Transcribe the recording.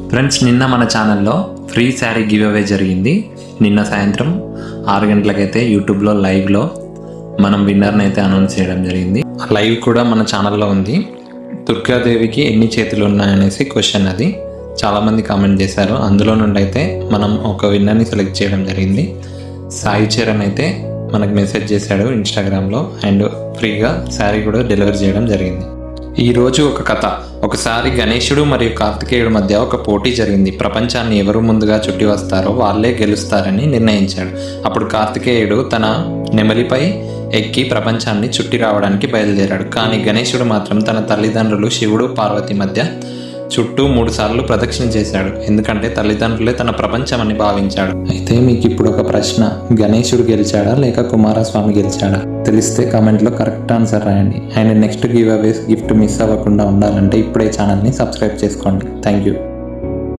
Friends, నిన్న మన ఛానల్లో ఫ్రీ శారీ గివ్ అవే జరిగింది. నిన్న సాయంత్రం 6 గంటలకైతే యూట్యూబ్లో లైవ్లో మనం విన్నర్ని అయితే అనౌన్స్ చేయడం జరిగింది. లైవ్ కూడా మన ఛానల్లో ఉంది. దుర్గాదేవికి ఎన్ని చేతులు ఉన్నాయనేసి క్వశ్చన్ అది చాలామంది కామెంట్ చేశారు. అందులో నుండి అయితే మనం ఒక విన్నర్ని సెలెక్ట్ చేయడం జరిగింది. సాయి చరణ్ అయితే మనకు మెసేజ్ చేశాడు ఇన్స్టాగ్రామ్లో, అండ్ ఫ్రీగా శారీ కూడా డెలివరీ చేయడం జరిగింది. ఈరోజు ఒక కథ. ఒకసారి గణేశుడు మరియు కార్తికేయుడు మధ్య ఒక పోటీ జరిగింది. ప్రపంచాన్ని ఎవరు ముందుగా చుట్టి వస్తారో వాళ్ళే గెలుస్తారని నిర్ణయించాడు. అప్పుడు కార్తికేయుడు తన నెమలిపై ఎక్కి ప్రపంచాన్ని చుట్టి రావడానికి బయలుదేరాడు. కానీ గణేశుడు మాత్రం తన తల్లిదండ్రులు శివుడు పార్వతి మధ్య చుట్టూ 3 సార్లు ప్రదక్షిణ చేశాడు. ఎందుకంటే తల్లిదండ్రులే తన ప్రపంచం అని భావించాడు. అయితే మీకు ఇప్పుడు ఒక ప్రశ్న, గణేశుడు గెలిచాడా లేక కుమారస్వామి గెలిచాడా? తెలిస్తే కామెంట్లో కరెక్ట్ ఆన్సర్ రాయండి. And next giveaways gift miss అవ్వకుండా ఉండాలంటే ఇప్పుడే ఛానల్ని సబ్స్క్రైబ్ చేసుకోండి. Thank you.